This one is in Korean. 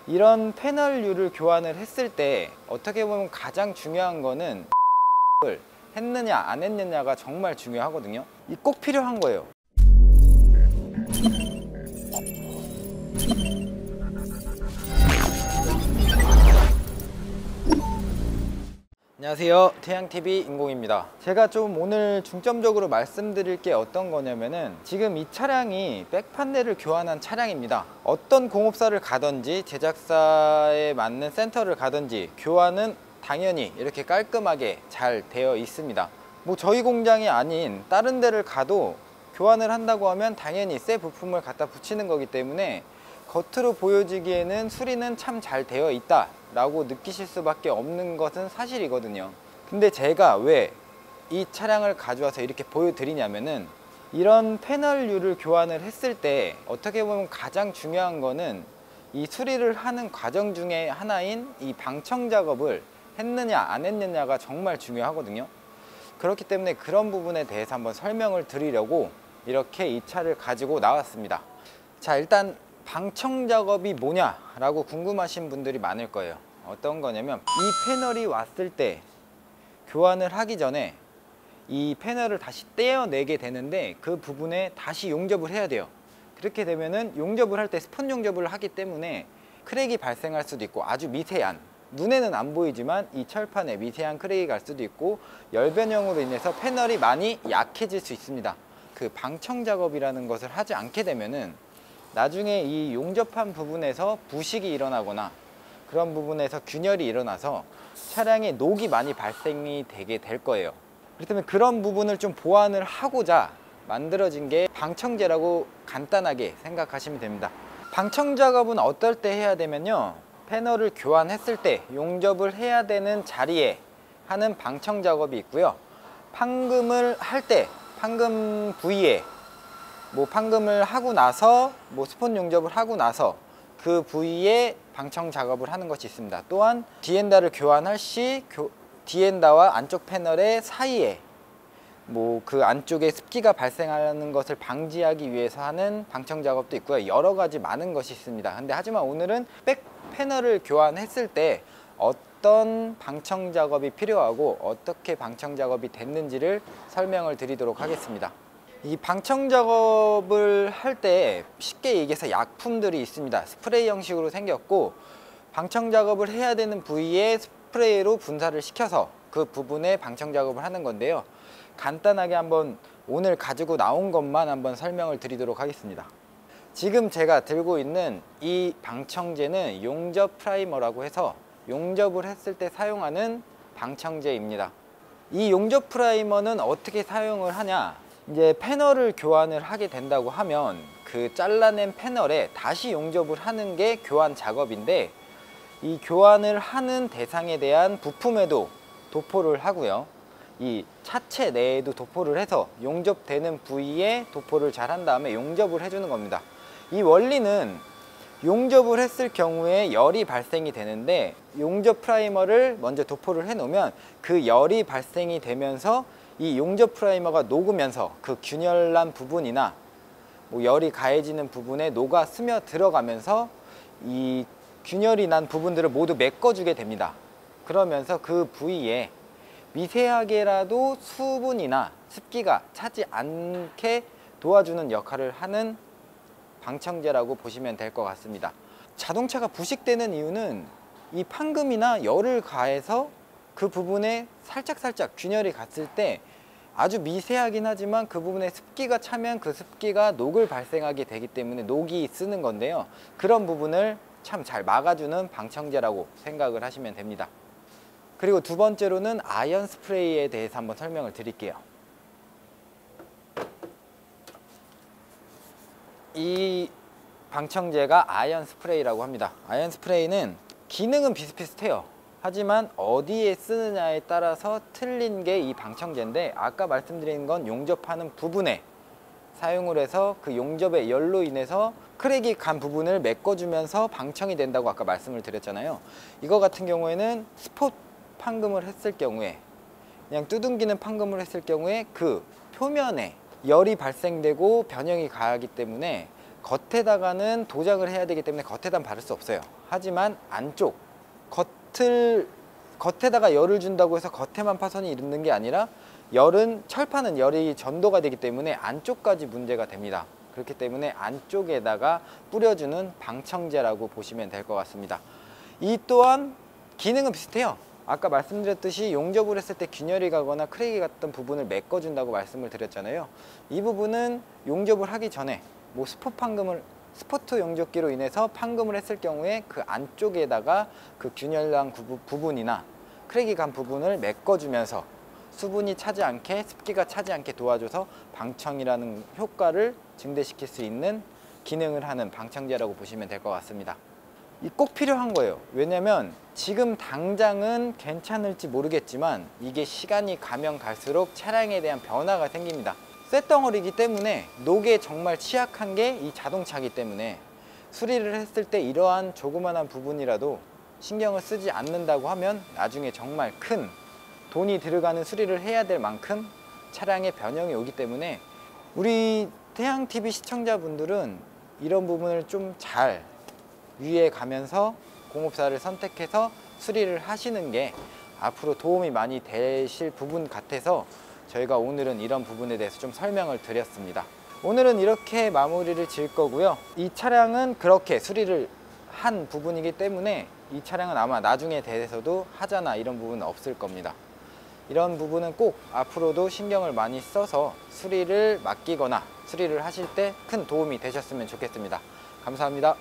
이런 패널류를 교환을 했을 때 어떻게 보면 가장 중요한 거는 을 했느냐 안 했느냐가 정말 중요하거든요. 이 꼭 필요한 거예요. 안녕하세요, 태양TV 인공입니다. 제가 좀 오늘 중점적으로 말씀드릴 게 어떤 거냐면은, 지금 이 차량이 백판넬을 교환한 차량입니다. 어떤 공업사를 가든지 제작사에 맞는 센터를 가든지 교환은 당연히 이렇게 깔끔하게 잘 되어 있습니다. 뭐 저희 공장이 아닌 다른 데를 가도 교환을 한다고 하면 당연히 새 부품을 갖다 붙이는 거기 때문에 겉으로 보여지기에는 수리는 참 잘 되어 있다 라고 느끼실 수밖에 없는 것은 사실이거든요. 근데 제가 왜 이 차량을 가져와서 이렇게 보여드리냐면은, 이런 패널류를 교환을 했을 때 어떻게 보면 가장 중요한 거는 이 수리를 하는 과정 중에 하나인 이 방청 작업을 했느냐 안 했느냐가 정말 중요하거든요. 그렇기 때문에 그런 부분에 대해서 한번 설명을 드리려고 이렇게 이 차를 가지고 나왔습니다. 자, 일단 방청 작업이 뭐냐 라고 궁금하신 분들이 많을 거예요. 어떤 거냐면, 이 패널이 왔을 때 교환을 하기 전에 이 패널을 다시 떼어내게 되는데, 그 부분에 다시 용접을 해야 돼요. 그렇게 되면은 용접을 할 때 스펀 용접을 하기 때문에 크랙이 발생할 수도 있고, 아주 미세한, 눈에는 안 보이지만 이 철판에 미세한 크랙이 갈 수도 있고, 열 변형으로 인해서 패널이 많이 약해질 수 있습니다. 그 방청 작업이라는 것을 하지 않게 되면은 나중에 이 용접한 부분에서 부식이 일어나거나 그런 부분에서 균열이 일어나서 차량에 녹이 많이 발생이 되게 될 거예요. 그렇기 때문에 그런 부분을 좀 보완을 하고자 만들어진 게 방청제라고 간단하게 생각하시면 됩니다. 방청 작업은 어떨 때 해야 되면요, 패널을 교환했을 때 용접을 해야 되는 자리에 하는 방청 작업이 있고요, 판금을 할 때 판금 부위에 판금을 하고 나서 스폰 용접을 하고 나서 그 부위에 방청 작업을 하는 것이 있습니다. 또한 디엔다를 교환할 시 디엔다와 안쪽 패널의 사이에 그 안쪽에 습기가 발생하는 것을 방지하기 위해서 하는 방청 작업도 있고요. 여러 가지 많은 것이 있습니다. 근데 하지만 오늘은 백 패널을 교환했을 때 어떤 방청 작업이 필요하고 어떻게 방청 작업이 됐는지를 설명을 드리도록 하겠습니다. 이 방청 작업을 할 때 쉽게 얘기해서 약품들이 있습니다. 스프레이 형식으로 생겼고, 방청 작업을 해야 되는 부위에 스프레이로 분사를 시켜서 그 부분에 방청 작업을 하는 건데요. 간단하게 한번 오늘 가지고 나온 것만 한번 설명을 드리도록 하겠습니다. 지금 제가 들고 있는 이 방청제는 용접 프라이머라고 해서 용접을 했을 때 사용하는 방청제입니다. 이 용접 프라이머는 어떻게 사용을 하냐, 이제 패널을 교환을 하게 된다고 하면 그 잘라낸 패널에 다시 용접을 하는 게 교환 작업인데, 이 교환을 하는 대상에 대한 부품에도 도포를 하고요, 이 차체 내에도 도포를 해서 용접되는 부위에 도포를 잘 한 다음에 용접을 해주는 겁니다. 이 원리는 용접을 했을 경우에 열이 발생이 되는데, 용접 프라이머를 먼저 도포를 해 놓으면 그 열이 발생이 되면서 이 용접 프라이머가 녹으면서 그 균열난 부분이나 열이 가해지는 부분에 녹아 스며 들어가면서 이 균열이 난 부분들을 모두 메꿔주게 됩니다. 그러면서 그 부위에 미세하게라도 수분이나 습기가 차지 않게 도와주는 역할을 하는 방청제라고 보시면 될 것 같습니다. 자동차가 부식되는 이유는 이 판금이나 열을 가해서 그 부분에 살짝 균열이 갔을 때 아주 미세하긴 하지만 그 부분에 습기가 차면 그 습기가 녹을 발생하게 되기 때문에 녹이 쓰는 건데요, 그런 부분을 참 잘 막아주는 방청제라고 생각을 하시면 됩니다. 그리고 두 번째로는 아이언 스프레이에 대해서 한번 설명을 드릴게요. 이 방청제가 아이언 스프레이라고 합니다. 아이언 스프레이는 기능은 비슷비슷해요. 하지만 어디에 쓰느냐에 따라서 틀린 게 이 방청제인데, 아까 말씀드린 건 용접하는 부분에 사용을 해서 그 용접의 열로 인해서 크랙이 간 부분을 메꿔주면서 방청이 된다고 아까 말씀을 드렸잖아요. 이거 같은 경우에는 스폿 판금을 했을 경우에, 그냥 두둥기는 판금을 했을 경우에 그 표면에 열이 발생되고 변형이 가하기 때문에 겉에다가는 도장을 해야 되기 때문에 겉에다 바를 수 없어요. 하지만 안쪽 겉에다가 열을 준다고 해서 겉에만 파손이 있는 게 아니라 철판은 열이 전도가 되기 때문에 안쪽까지 문제가 됩니다. 그렇기 때문에 안쪽에다가 뿌려주는 방청제라고 보시면 될 것 같습니다. 이 또한 기능은 비슷해요. 아까 말씀드렸듯이 용접을 했을 때 균열이 가거나 크랙이 갔던 부분을 메꿔준다고 말씀을 드렸잖아요. 이 부분은 용접을 하기 전에 스포트 용접기로 인해서 판금을 했을 경우에 그 안쪽에다가 그 균열난 부분이나 크랙이 간 부분을 메꿔주면서 수분이 차지 않게, 습기가 차지 않게 도와줘서 방청이라는 효과를 증대시킬 수 있는 기능을 하는 방청제라고 보시면 될 것 같습니다. 이 꼭 필요한 거예요. 왜냐면 지금 당장은 괜찮을지 모르겠지만 이게 시간이 가면 갈수록 차량에 대한 변화가 생깁니다. 쇳덩어리이기 때문에 녹에 정말 취약한 게 이 자동차이기 때문에 수리를 했을 때 이러한 조그만한 부분이라도 신경을 쓰지 않는다고 하면 나중에 정말 큰 돈이 들어가는 수리를 해야 될 만큼 차량에 변형이 오기 때문에 우리 태양TV 시청자분들은 이런 부분을 좀 잘 유의해 가면서 공업사를 선택해서 수리를 하시는 게 앞으로 도움이 많이 되실 부분 같아서 저희가 오늘은 이런 부분에 대해서 좀 설명을 드렸습니다. 오늘은 이렇게 마무리를 지을 거고요. 이 차량은 그렇게 수리를 한 부분이기 때문에 이 차량은 아마 나중에 대해서도 하자나 이런 부분은 없을 겁니다. 이런 부분은 꼭 앞으로도 신경을 많이 써서 수리를 맡기거나 수리를 하실 때 큰 도움이 되셨으면 좋겠습니다. 감사합니다.